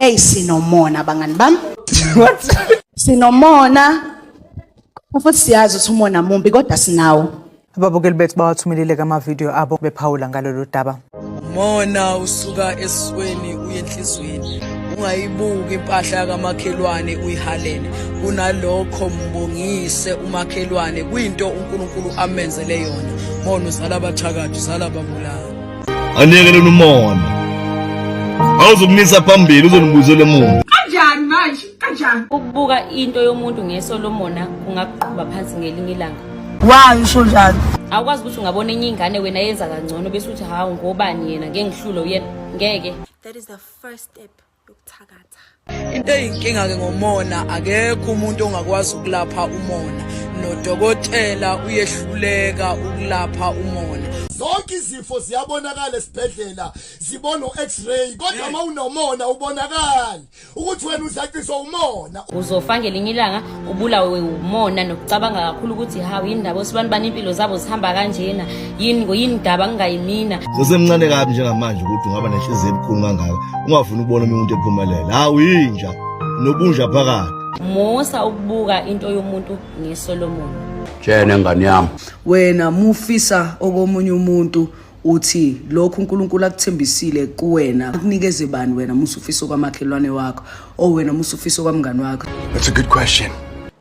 hey sinomona bangani bami. What? Sinomona. Futhi siyazi ukuthi umona mumbi kodwa sinawo. Ababukeli bethu bawathumelile kama-video abo bephawula ngalolu daba. Mona usuka esweni uye enhlizweni. Ungayibuki impahla kamakhelwane uyihalele. Kunalokho mbongise umakhelwane kuyinto uNkulunkulu amenzele yona. Mona uzala abathakathi uzala ababulala. Anike lo Mona. Awuzokunisa phambili uzonibuzele umuntu. Kanjani manje? Kanjani? Ukubuka into yomuntu ngeSolomona kungakuqhuba phansi ngelinye ilanga. Why usho njalo? Awukwazi ukuthi ungabona enye ingane wena yenza kangcono bese uthi hawu ngobani yena ngeke ngihlulo yena ngeke. That is the first step yokuthakatha. Into eyinkinga ke ngomona akekho umuntu ongakwazi ukulapha umona. Nodokotela uyehluleka ukulapha umona. Zonke izifo ziyabonakala esibhedlela zibona u-X-ray kodwa uma unomona ubonakala ukuthi wena uzaciswa umona. Uzofa ngelinye ilanga ubulawe umona nokucabanga kakhulu ukuthi hawu indaba osibani bani impilo zabo zihamba kanjena yini indaba ngingayimina. Sesemncane kabi njengamanje ukuthi ungaba nenhliziyo ebukhulu kangaka ungafuni ukubona umuntu ephumelela. Hawu yinja nobunja phakathi. Musa ukubuka into yomuntu ngeSolomon. Jene ngani yami. Wena mufisa okomunye umuntu uthi lokhu uNkulunkulu akuthembisile kuwena akunikeze bani wena musufisa kwamakhelwane wakho o wena musufisa kwamngani wakho. That's a good question.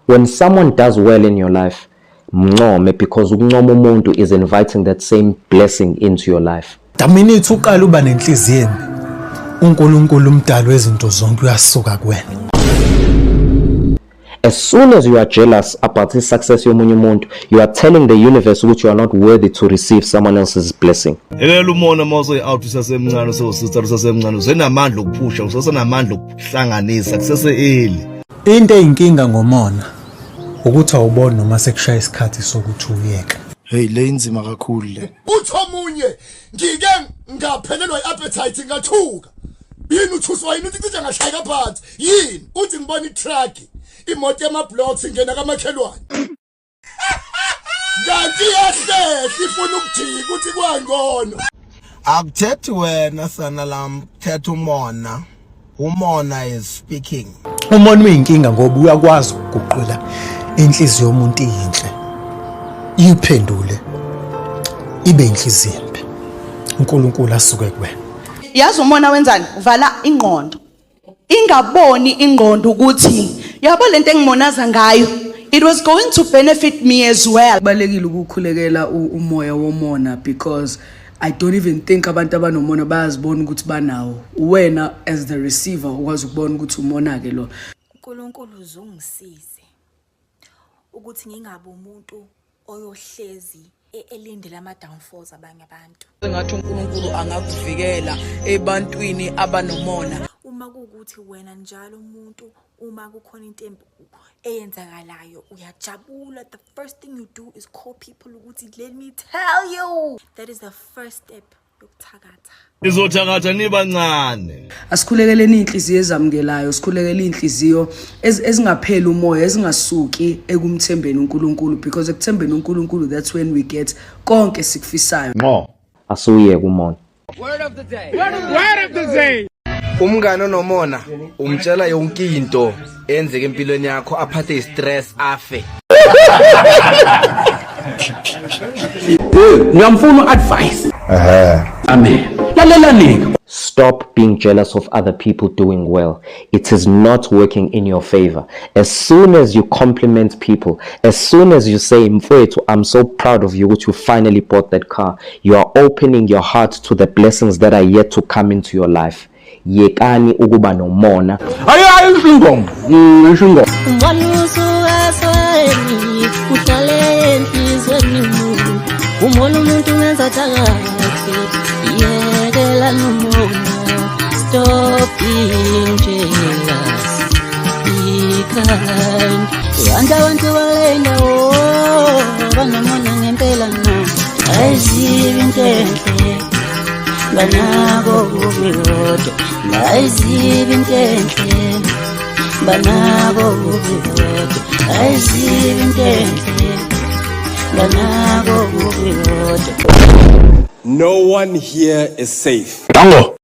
When someone does well in your life, mncome because ukuncoma umuntu is inviting that same blessing into your life. The minute uqala uba nenhliziyo embi, uNkulunkulu umdali wezinto zonke uyasuka kuwena. As soon as you are jealous about the success yomunye umuntu, you are telling the universe that you are not worthy to receive someone else's blessing. Ekela umona mawusoyi out usasemncane usosister usasemncane usenamandla okuphusha usenamandla okuhlanganisa kusese early. Into eyinkinga ngomona ukuthi awuboni noma sekushaya isikhathi sokuthi uyeke. Hey le inzima kakhulu le. Uthi omunye ngike ngaphelelwa iappetite ngathuka. Yini uthuswa yini uthi cishe ngashayeka phansi. Yini uthi ngibona iTruck imoto yamablocks ingena kamakhelwane. Kanti yahle ifuna ukujika uthi kwangcono. Akuthethi wena sana lam thetha umona. Umona is speaking. Umona uyinkinga ngoba uyakwazi ukuguqula inhliziyo yomuntu inhle. Iphendule ibe inhliziyo embi. uNkulunkulu asuke kuwena. Yazi umona wenzani? Uvala ingqondo. Ingaboni ingqondo ukuthi yabo lento engimonaza ngayo it was going to benefit me as well. Balekile ukukhulekela umoya womona because I don't even think abantu abanomona bayazibona ukuthi banawo. Wena as the receiver ukwazi ukubona ukuthi umona ke lo. uNkulunkulu uzungisize ukuthi ngingabe umuntu oyohlezi elindele ama downfalls abanye abantu. Ngathi uNkulunkulu angakuvikela ebantwini abanomona. Uma kuukuthi wena njalo umuntu uma kukhona into eyenzakalayo uyajabula, the first thing you do is call people ukuthi let me tell you. That is the first step yokuthakatha. Izothakatha nibancane. Asikhulekele inhliziyo ezamukelayo, sikhulekele inhliziyo ezingapheli umoya, ezingasuki ekumthembeni uNkulunkulu because ekuthembeni uNkulunkulu that's when we get konke sikufisayo. No. Asuyeke umona. Word of the day. Word of the day. Umngane onomona umtshela yonke into enzeke empilweni yakho aphathe istress afe. Ngiyamfuna advice. Amen. Lalela nika. Stop being jealous of other people doing well. It is not working in your favor. As soon as you compliment people, as soon as you say, Mfowethu, I'm so proud of you, which you finally bought that car, you are opening your heart to the blessings that are yet to come into your life. Yekani ukuba nomona. Ayi ingoma. Ngishongo. Uhlale enhlizweni umona umuntu wenza thakathi yekela nomona. Stop being jealous, be kind. Abantu balenga banomona ngempela no. Ayizibi into enhle banako ubuyodo. Ayizibi into enhle banako ubuyodo. Ayizibi into enhle banako ubuyodo. No one here is safe. Tango.